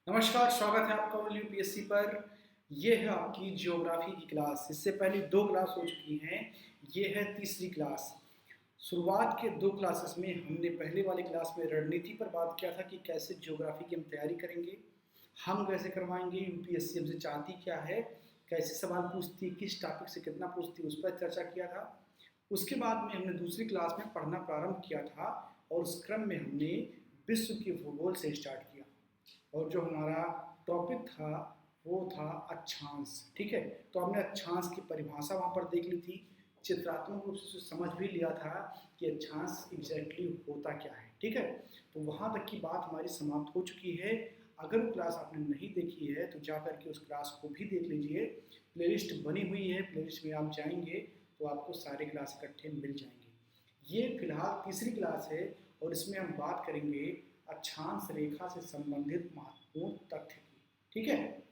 नमस्कार, स्वागत है आपका यूपीएससी पर। ये है आपकी ज्योग्राफी की क्लास। इससे पहले दो क्लास हो चुकी हैं, ये है तीसरी क्लास। शुरुआत के दो क्लासेस में हमने पहले वाली क्लास में रणनीति पर बात किया था कि कैसे ज्योग्राफी की हम तैयारी करेंगे, हम कैसे करवाएंगे, यूपीएससी हमसे चाहती क्या है, कैसे सवाल पूछती है, किस टॉपिक से कितना पूछती है, उस पर चर्चा किया था। उसके बाद में हमने दूसरी क्लास में पढ़ना प्रारंभ किया था और उस क्रम में हमने विश्व के भूगोल से स्टार्ट किया और जो हमारा टॉपिक था वो था अक्षांश। ठीक है, तो हमने अक्षांश की परिभाषा वहाँ पर देख ली थी, चित्रात्मक रूप से समझ भी लिया था कि अक्षांश एग्जैक्टली होता क्या है। ठीक है, तो वहाँ तक की बात हमारी समाप्त हो चुकी है। अगर वो क्लास आपने नहीं देखी है तो जा करके उस क्लास को भी देख लीजिए, प्लेलिस्ट बनी हुई है, प्लेलिस्ट में आप जाएंगे तो आपको सारे क्लास इकट्ठे मिल जाएंगे। ये फिलहाल तीसरी क्लास है और इसमें हम बात करेंगे अक्षांश रेखा से संबंधित महत्वपूर्ण तथ्य की। ठीक है,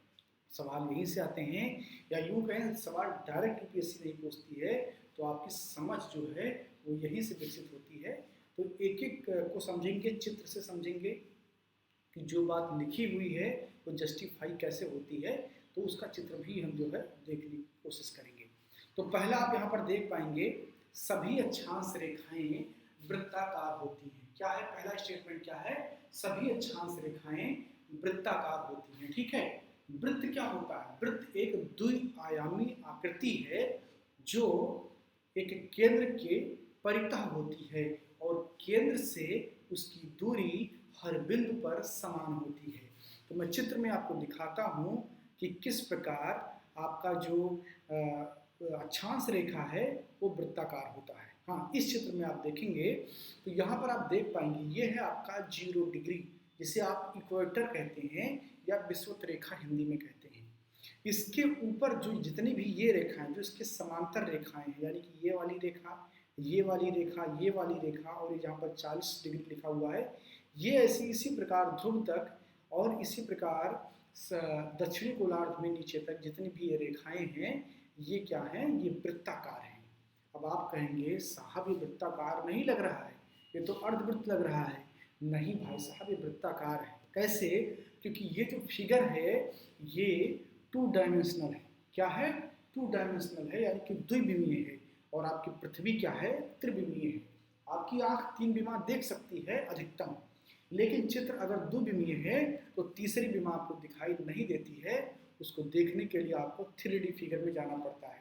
सवाल यहीं से आते हैं, या यूं कहें सवाल डायरेक्ट यूपीएससी नहीं पूछती है, तो आपकी समझ जो है वो यहीं से विकसित होती है। तो एक एक को समझेंगे, चित्र से समझेंगे कि जो बात लिखी हुई है वो जस्टिफाई कैसे होती है, तो उसका चित्र भी हम जो है देखने की कोशिश करेंगे। तो पहला आप यहाँ पर देख पाएंगे, सभी अक्षांश रेखाएं वृत्ताकार होती हैं। क्या है पहला स्टेटमेंट, क्या है? सभी अक्षांश रेखाएं वृत्ताकार होती हैं। ठीक है, वृत्त क्या होता है? वृत्त एक द्विआयामी आकृति है जो एक केंद्र के परितः होती है और केंद्र से उसकी दूरी हर बिंदु पर समान होती है। तो मैं चित्र में आपको दिखाता हूं कि किस प्रकार आपका जो अक्षांश रेखा है वो वृत्ताकार होता है। हाँ, इस चित्र में आप देखेंगे तो यहाँ पर आप देख पाएंगे, ये है आपका 0 डिग्री, जिसे आप इक्वेटर कहते हैं या विषुवत रेखा हिंदी में कहते हैं। इसके ऊपर जो जितनी भी ये रेखाएं, जो इसके समांतर रेखाएं हैं, यानी कि ये वाली रेखा, ये वाली रेखा, ये वाली रेखा और यहाँ पर 40 डिग्री लिखा हुआ है, ये ऐसी इसी प्रकार ध्रुव तक और इसी प्रकार दक्षिणी गोलार्ध में नीचे तक जितनी भी ये रेखाएं हैं, ये क्या हैं? ये वृत्ताकार हैं। अब आप कहेंगे साहब ये वृत्ताकार नहीं लग रहा है, ये तो अर्धवृत्त लग रहा है। नहीं भाई साहब, ये वृत्ताकार है। कैसे? क्योंकि ये जो फिगर है ये 2 डायमेंशनल है। क्या है? 2 डायमेंशनल है, यानी कि द्विविमीय है। और आपकी पृथ्वी क्या है? त्रिविमीय है। आपकी आंख 3 विमा देख सकती है अधिकतम, लेकिन चित्र अगर 2 विमीय है तो तीसरी विमा आपको दिखाई नहीं देती है। उसको देखने के लिए आपको 3D फिगर में जाना पड़ता है।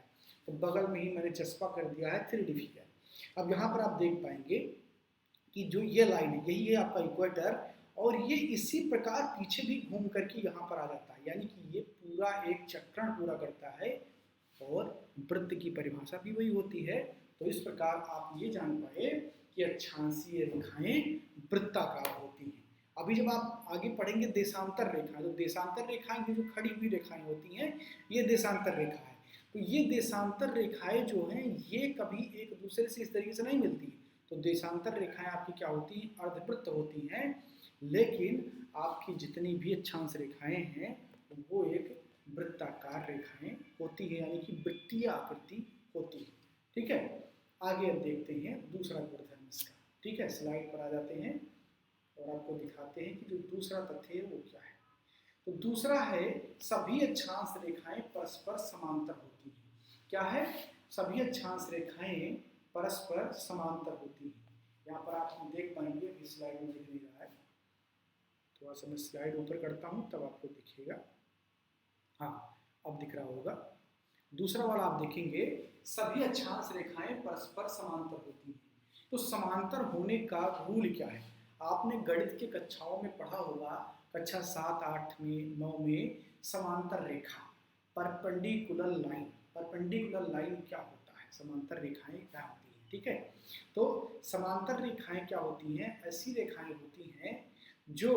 तो बगल में ही मैंने चस्पा कर दिया है 3D फिगर। अब यहाँ पर आप देख पाएंगे कि जो ये लाइन है यही है आपका इक्वेटर, और ये इसी प्रकार पीछे भी घूम करके यहाँ पर आ जाता है, यानी कि ये पूरा एक चक्रण पूरा करता है और वृत्त की परिभाषा भी वही होती है। तो इस प्रकार आप ये जान पाए कि अक्षांशीय रेखाएं वृत्ताकार होती हैं। अभी जब आप आगे पढ़ेंगे देशांतर रेखा, तो देशांतर रेखाएं जो खड़ी हुई रेखाएं होती हैं, ये देशांतर रेखा है। तो ये देशांतर रेखाएं जो हैं ये कभी एक दूसरे से इस तरीके से नहीं मिलती। तो देशांतर रेखाएं आपकी क्या होती हैं? अर्धवृत्त होती हैं। लेकिन आपकी जितनी भी अक्षांश रेखाएं हैं वो एक वृत्ताकार रेखाएं होती है, यानी कि वृत्तीय आकृति होती है। ठीक है, आगे अब देखते हैं दूसरा गुणधर्म इसका। ठीक है, स्लाइड पर आ जाते हैं और आपको दिखाते हैं कि जो दूसरा तथ्य है वो क्या है। तो दूसरा है सभी अक्षांश रेखाएं परस्पर समांतर होती हैं। क्या है? सभी अक्षांश रेखाएं परस्पर समांतर होती हैं। यहाँ पर आप देख पाएंगे, इस स्लाइड में दिख नहीं रहा है, थोड़ा सा मैं स्लाइड ऊपर करता हूँ तब आपको दिखेगा। हाँ, अब दिख रहा होगा। दूसरा वाला आप देखेंगे, सभी अक्षांश रेखाएं परस्पर समांतर होती हैं। तो समांतर होने का रूल क्या है? आपने गणित के कक्षाओं में पढ़ा होगा, कक्षा 7, 8 में, 9 में, समांतर रेखा, परपेंडिकुलर लाइन। परपेंडिकुलर लाइन क्या होता है? समांतर रेखाएं क्या होती हैं? ठीक है, तो समांतर रेखाएं क्या होती हैं? ऐसी रेखाएं होती हैं जो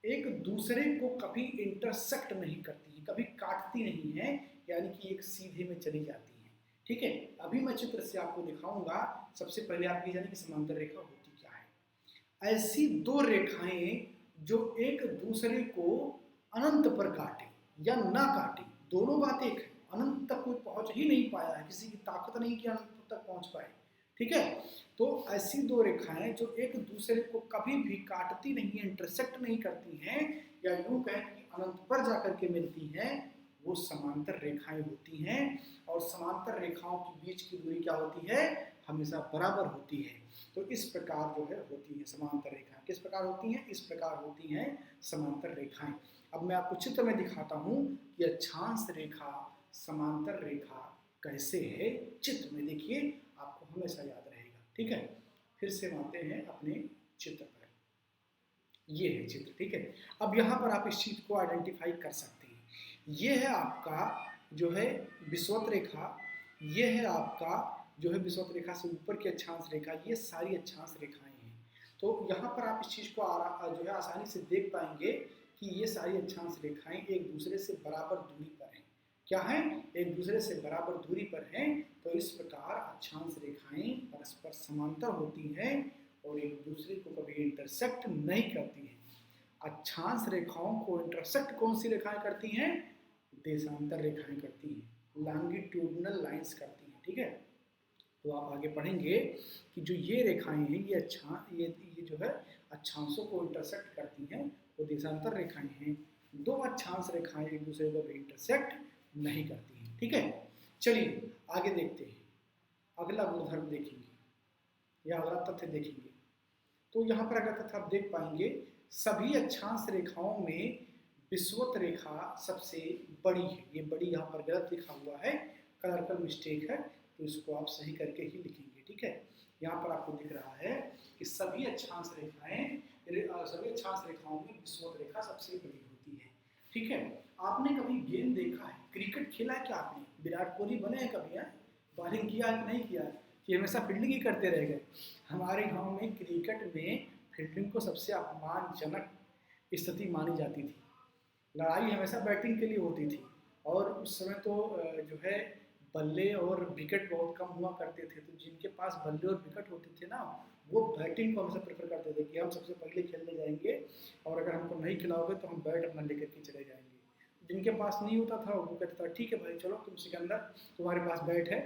एक दूसरे को कभी इंटरसेक्ट नहीं करती, कभी काटती नहीं है, यानी कि एक सीधे में चली जाती है। ठीक है, अभी मैं चित्र से आपको दिखाऊंगा। सबसे पहले आप ये जानिए कि समांतर रेखा होती क्या है। ऐसी दो रेखाएं जो एक दूसरे को अनंत पर काटे या ना काटे, दोनों बात एक है। अनंत तक कोई पहुंच ही नहीं पाया है, किसी की ताकत नहीं कि अनंत तक पहुंच पाए। ठीक है, तो ऐसी दो रेखाएं जो एक दूसरे को कभी भी काटती नहीं, इंटरसेक्ट नहीं करती हैं, या यूं कहें कि अनंत पर जाकर के मिलती हैं, वो समांतर रेखाएं होती हैं। और समांतर रेखाओं के बीच की दूरी क्या होती है? हमेशा बराबर होती है। तो इस प्रकार जो है होती है समांतर रेखाएं। किस प्रकार होती हैं? इस प्रकार होती हैं समांतर रेखाएं। अब मैं आपको चित्र में दिखाता हूं कि अक्षांश रेखा समांतर रेखा कैसे है। चित्र में देखिए, आपको हमेशा याद रहेगा। ठीक है, फिर से आते हैं अपने चित्र पर। ये है चित्र। ठीक है, अब यहाँ पर आप इस चीज को आइडेंटिफाई कर सकते हैं। ये है आपका जो है विषुवत रेखा, ये है आपका जो है विषुवत रेखा से ऊपर की अक्षांश रेखा, ये सारी अक्षांश रेखाएं हैं। तो यहाँ पर आप इस चीज को जो है आसानी से देख पाएंगे कि ये सारी अक्षांश रेखाएं एक दूसरे से बराबर दूरी पर हैं। क्या है? एक दूसरे से बराबर दूरी पर हैं। तो इस प्रकार अक्षांश रेखाएं परस्पर समांतर होती हैं और एक दूसरे को कभी इंटरसेक्ट नहीं करती हैं। अक्षांश रेखाओं को इंटरसेक्ट कौन सी रेखाएं करती हैं? देशांतर रेखाएं करती हैं, लॉन्गिट्यूडिनल लाइंस करती हैं। ठीक है, तो आप आगे पढ़ेंगे कि जो ये रेखाएं हैं ये जो है अक्षांशों को इंटरसेक्ट करती हैं, वो देशांतर रेखाएं हैं। दो अक्षांश रेखाएं एक दूसरे को भी इंटरसेक्ट नहीं करती हैं। ठीक है, चलिए आगे देखते हैं, अगला गुणधर्म देखेंगे या अगला तथ्य देखेंगे। तो यहाँ पर अगला तथ्य आप देख पाएंगे, सभी अक्षांश रेखाओं में विषुवत रेखा सबसे बड़ी है। ये बड़ी यहाँ पर गलत लिखा हुआ है, कलरिकल मिस्टेक है, तो इसको आप सही करके ही लिखेंगे। ठीक है, यहाँ पर आपको दिख रहा है कि सभी अक्षांश रेखाओं में विषुवत रेखा सबसे बड़ी होती है। ठीक है, आपने कभी गेंद देखा है, क्रिकेट खेला है क्या आपने? विराट कोहली बने हैं कभी? बॉलिंग किया कि नहीं किया? कि हमेशा फील्डिंग ही करते रह गए? हमारे गांव में क्रिकेट में फील्डिंग को सबसे अपमानजनक स्थिति मानी जाती थी। लड़ाई हमेशा बैटिंग के लिए होती थी, और उस समय तो जो है बल्ले और विकेट बहुत कम हुआ करते थे। तो जिनके पास बल्ले और विकेट होते थे ना, वो बैटिंग को हमेशा प्रेफर करते थे कि हम सबसे पहले खेलने जाएंगे, और अगर हमको नहीं खिलाओगे तो हम बैट अपना लेकर के चले जाएंगे। जिनके पास नहीं होता था वो कहता था ठीक है भाई चलो तुम सिकंदर, तुम्हारे पास बैट है।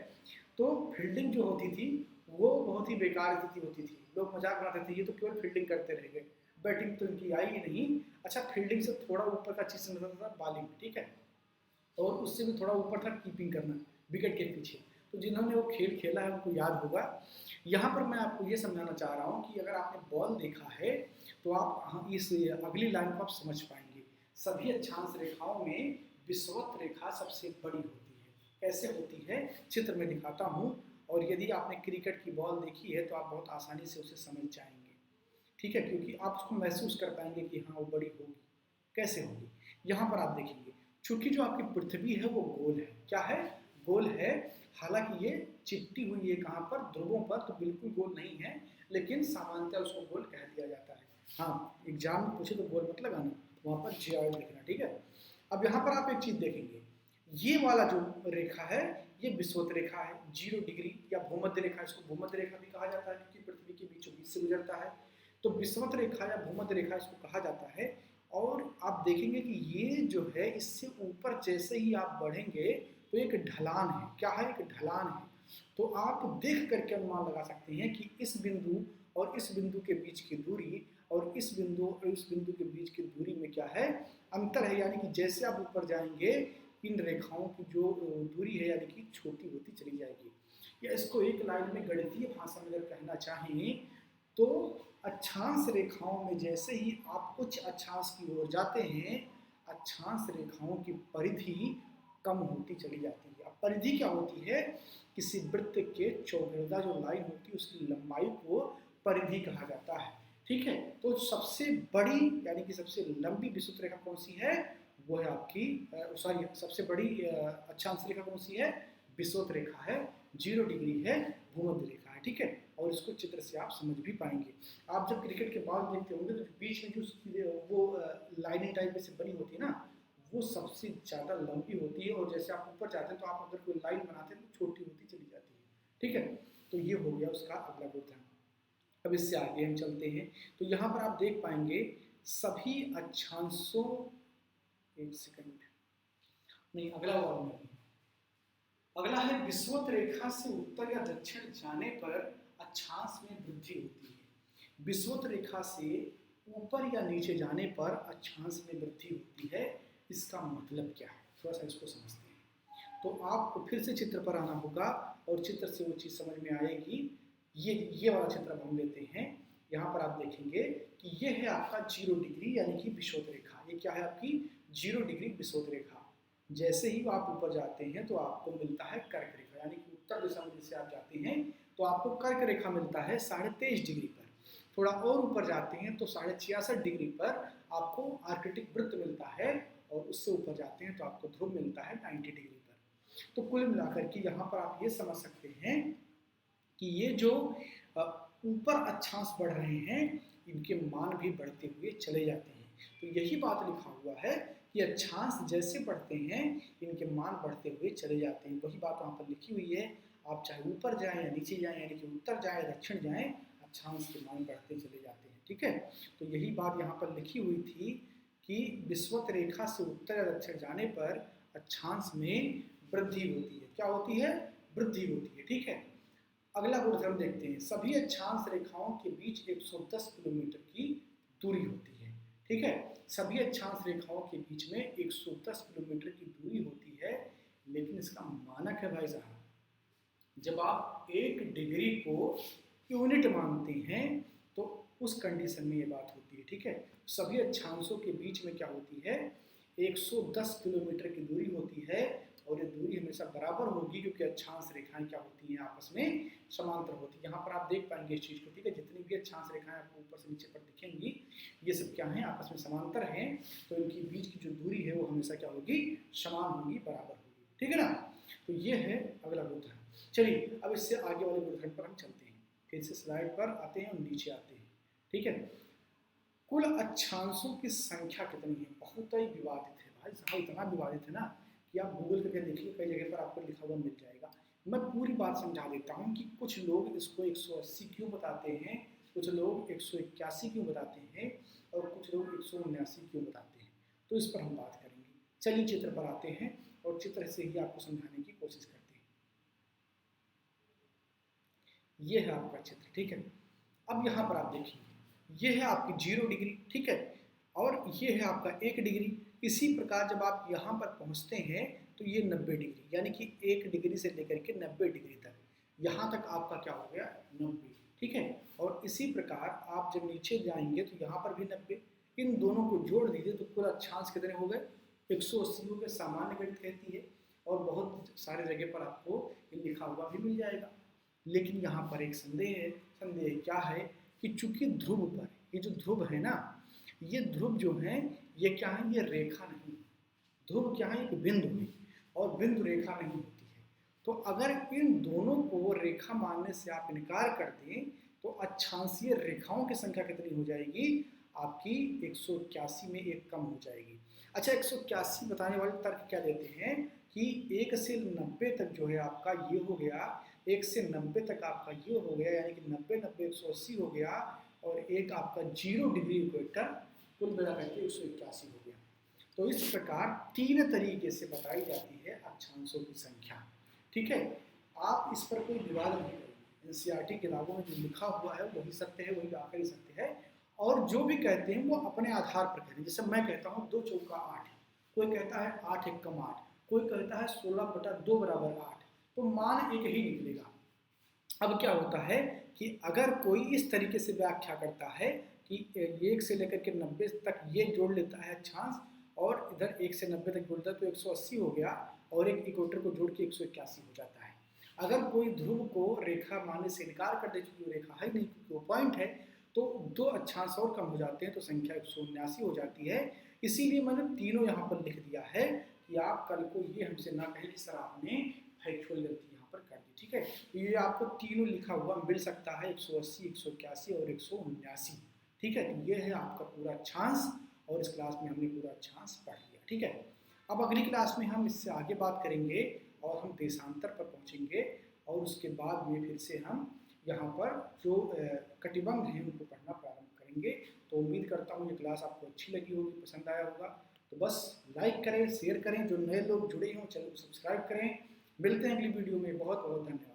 तो फील्डिंग जो होती थी वो बहुत ही बेकार स्थिति होती थी। लोग मजाक बनाते थे ये तो केवल फील्डिंग करते रह गए, बैटिंग तो इनकी आई ही नहीं। अच्छा, फील्डिंग से थोड़ा ऊपर का चीज समझता था बॉलिंग। ठीक है, और उससे भी थोड़ा ऊपर था कीपिंग करना विकेट के पीछे। तो जिन्होंने वो खेल खेला है उनको याद होगा। यहाँ पर मैं आपको ये समझाना चाह रहा हूँ कि अगर आपने बॉल देखा है तो आप इस अगली लाइन को आप समझ पाएंगे। सभी अक्षांश रेखाओं में विषुवत रेखा सबसे बड़ी होती है। कैसे होती है चित्र में दिखाता हूँ, और यदि आपने क्रिकेट की बॉल देखी है तो आप बहुत आसानी से उसे समझ जाएंगे। ठीक है, क्योंकि आप उसको महसूस कर पाएंगे कि हाँ वो बड़ी होगी। कैसे होगी? यहाँ पर आप देखेंगे, चूंकि जो आपकी पृथ्वी है वो गोल है। क्या है? गोल है। हालांकि ये चिपटी हुई है कहाँ पर? ध्रुवों पर, तो बिल्कुल गोल नहीं है, लेकिन सामान्यतः उसको गोल कह दिया जाता है। हाँ, एग्जाम में पूछे तो गोल मत लगाना, वहाँ पर ज्यादा लिखना। ठीक है, अब यहाँ पर आप एक चीज देखेंगे, ये वाला जो रेखा है ये विषुवत रेखा है, 0 डिग्री या भूमध्य रेखा, इसको भूमध्य रेखा भी कहा जाता है क्योंकि पृथ्वी के बीचों बीच से गुजरता है। तो विषुवत रेखा या भूमध्य रेखा इसको कहा जाता है। और आप देखेंगे कि ये जो है इससे ऊपर जैसे ही आप बढ़ेंगे तो एक ढलान है। क्या है? एक ढलान है। तो आप देख करके अनुमान लगा सकते हैं कि इस बिंदु और इस बिंदु के बीच की दूरी और इस बिंदु और इस बिंदु के बीच की दूरी में क्या है? अंतर है। यानी कि जैसे आप ऊपर जाएंगे इन रेखाओं की जो दूरी है यानी कि छोटी होती चली जाएगी। या इसको एक लाइन में गणितीय भाषा में अगर कहना चाहें तो अक्षांश रेखाओं में जैसे ही आप उच्च अक्षांश की ओर जाते हैं, अक्षांश रेखाओं की परिधि कम होती चली जाती है। अब परिधि क्या होती है? किसी वृत्त के चौगिरदा जो लाइन होती है उसकी लंबाई को परिधि कहा जाता है। ठीक है, तो सबसे बड़ी यानी कि सबसे लंबी विषुवत रेखा कौन सी है? वो है आपकी सॉरी सबसे बड़ी अक्षांश रेखा कौन सी है? विषुवत रेखा है, 0 डिग्री है, भूमध्य रेखा है। ठीक है, और इसको चित्र से आप समझ भी पाएंगे। आप जब क्रिकेट के बॉल देखते होंगे तो बीच में जो वो लाइनिंग टाइप में से बनी होती है ना, वो सबसे ज़्यादा लंबी होती है, और जैसे आप ऊपर जाते हैं तो आप अगर कोई लाइन बनाते हैं तो छोटी होती चली जाती है। ठीक है, तो ये हो गया उसका अगला गुणधर्म। अब इससे आगे हम चलते हैं, तो यहाँ पर आप देख पाएंगे सभी अक्षांशों, एक सेकंड, नहीं अगला वाला नहीं, अगला है विषुवत रेखा से उत्तर या दक्षिण जाने पर अक्षांश में वृद्धि होती है। विषुवत रेखा से ऊपर या नीचे जाने पर अक्षांश में वृद्धि होती है। इसका मतलब क्या है, थोड़ा सा इसको समझते हैं। तो आपको फिर से चित्र पर आना होगा और चित्र से वो चीज़ समझ में आएगी। ये वाला चित्र हम लेते हैं। यहाँ पर आप देखेंगे कि ये है आपका 0 डिग्री यानी कि विषुवत रेखा। ये क्या है आपकी 0 डिग्री विषुवत रेखा। जैसे ही आप ऊपर जाते हैं तो आपको मिलता है कर्क रेखा, यानी कि उत्तर दिशा में जैसे आप जाते हैं तो आपको कर्क रेखा मिलता है 23.5 डिग्री पर। थोड़ा और ऊपर जाते हैं तो 66.5 डिग्री पर आपको आर्कटिक वृत्त मिलता है, और उससे ऊपर जाते हैं तो आपको ध्रुव मिलता है 90 डिग्री पर। तो कुल मिलाकर के यहाँ पर आप ये समझ सकते हैं कि ये जो ऊपर अक्षांश बढ़ रहे हैं इनके मान भी बढ़ते हुए चले जाते हैं। तो यही बात लिखा हुआ है कि अक्षांश जैसे बढ़ते हैं इनके मान बढ़ते हुए चले जाते हैं। वही बात वहाँ पर लिखी हुई है। आप चाहे ऊपर जाएं या नीचे जाएं, यानी कि उत्तर जाएं दक्षिण जाएं, अक्षांश के मान बढ़ते चले जाते हैं। ठीक है, तो यही बात यहाँ पर लिखी हुई थी कि विषुवत रेखा से उत्तर या दक्षिण जाने पर अक्षांश में वृद्धि होती है। क्या होती है? वृद्धि होती है। ठीक है, अगला गुणधर्म देखते हैं। सभी अक्षांश रेखाओं के बीच 110 किलोमीटर की दूरी होती है। ठीक है, सभी अक्षांश रेखाओं के बीच में 110 किलोमीटर की दूरी होती है, लेकिन इसका मानक है भाई साहब, जब आप 1 डिग्री को यूनिट मानते हैं तो उस कंडीशन में ये बात होती है। ठीक है, सभी अक्षांशों के बीच में क्या होती है? 110 किलोमीटर की दूरी होती है, और ये दूरी हमेशा बराबर होगी क्योंकि अक्षांश रेखाएं क्या होती हैं? आपस में समांतर होती है। यहाँ पर आप देख पाएंगे इस चीज़ को। ठीक है, जितनी भी अक्षांश रेखाएं आपको ऊपर से नीचे पर दिखेंगी ये सब क्या हैं? आपस में समांतर हैं। तो इनकी बीच की जो दूरी है वो हमेशा क्या होगी? समान होगी, बराबर होगी। ठीक है ना? तो ये है अगला गुणधर्म। चलिए अब इससे आगे वाले गुणधर्म पर हम चलते हैं। फिर से स्लाइड पर आते हैं और नीचे आते हैं। ठीक है, कुल अक्षांशों की संख्या कितनी है? बहुत ही विवादित है भाई साहब, इतना विवादित है ना कि आप गूगल करके देखिए, कई जगह पर आपको लिखा हुआ मिल जाएगा। मैं पूरी बात समझा देता हूँ कि कुछ लोग इसको 180 क्यों बताते हैं, कुछ लोग 181 क्यों बताते हैं, और कुछ लोग 179 क्यों बताते हैं। तो इस पर हम बात करेंगे। चलिए चित्र पर आते हैं और चित्र से ही आपको समझाने की कोशिश करते हैं। ये है आपका चित्र। ठीक है, अब यहाँ पर आप देखिए, ये है आपकी 0 डिग्री। ठीक है, और ये है आपका 1 डिग्री। इसी प्रकार जब आप यहाँ पर पहुँचते हैं तो ये 90 डिग्री, यानी कि 1 डिग्री से लेकर के 90 डिग्री तक, यहाँ तक आपका क्या हो गया? 90। ठीक है, और इसी प्रकार आप जब नीचे जाएंगे तो यहाँ पर भी 90। इन दोनों को जोड़ दीजिए तो कुल अक्षांश कितने हो गए? 180 हो गए। सामान्य गणित कहती है, और बहुत सारे जगह पर आपको ये लिखा हुआ भी मिल जाएगा। लेकिन यहाँ पर एक संदेह है। संदेह क्या है कि चूंकि ध्रुव पर, ये जो ध्रुव है ना, ये ध्रुव जो है ये क्या है? ये रेखा नहीं। ध्रुव क्या है? एक बिंदु है, और बिंदु रेखा नहीं होती है। तो अगर इन दोनों को रेखा मानने से आप इनकार कर दें तो अक्षांशीय रेखाओं की संख्या कितनी हो जाएगी? आपकी 181 में एक कम हो जाएगी। अच्छा, 181 बताने वाले तर्क क्या देते हैं कि 1 से 90 तक जो है आपका ये हो गया, 1 से 90 तक आपका ये हो गया, यानी कि 90 90 180 हो गया, और एक आपका 0 डिग्री इक्वेटर, कुल मिला करके 181 हो गया। तो इस प्रकार 3 तरीके से बताई जाती है अक्षांशों की संख्या। ठीक है, आप इस पर कोई विवाद नहीं करेंगे। एनसीईआरटी किताबों में जो लिखा हुआ है वही सत्य है, वही आखिरी सत्य है। और जो भी कहते हैं वो अपने आधार पर कहते हैं। जैसे मैं कहता हूँ 2 चौका 8, कोई कहता है 8 एकम 8, कोई कहता है 16/2 बराबर 8, तो मान एक ही निकलेगा। अब क्या होता है कि अगर कोई इस तरीके से व्याख्या करता है कि 1 से लेकर के 90 तक ये जोड़ लेता है अक्षांश, और इधर 1 से 90 तक जोड़ता है तो 180 हो गया, और एक इक्वेटर को जोड़ के 181 हो जाता है। अगर कोई ध्रुव को रेखा मानने से इनकार कर दे, चूंकि रेखा है नहीं, वो पॉइंट है, तो 2 अक्षांश और कम हो जाते हैं, तो संख्या 179 हो जाती है। इसीलिए मैंने तीनों यहाँ पर लिख दिया है कि आप कल को ये हमसे ना कहें कि सर आपने फैक्चुअल गलती यहाँ पर कर दी। ठीक है, तो ये आपको तीनों लिखा हुआ मिल सकता है, 180, 181 और 179। ठीक है, तो ये है आपका पूरा अक्षांश, और इस क्लास में हमने पूरा अक्षांश पढ़ लिया। ठीक है, अब अगली क्लास में हम इससे आगे बात करेंगे और हम देशांतर पर पहुँचेंगे, और उसके बाद में फिर से हम यहाँ पर जो कटिबंध हैं उनको पढ़ना प्रारंभ करेंगे। तो उम्मीद करता हूँ ये क्लास आपको अच्छी लगी होगी, पसंद आया होगा। तो बस लाइक करें, शेयर करें, जो नए लोग जुड़े हों चैनल को सब्सक्राइब करें। मिलते हैं अगली वीडियो में। बहुत बहुत धन्यवाद।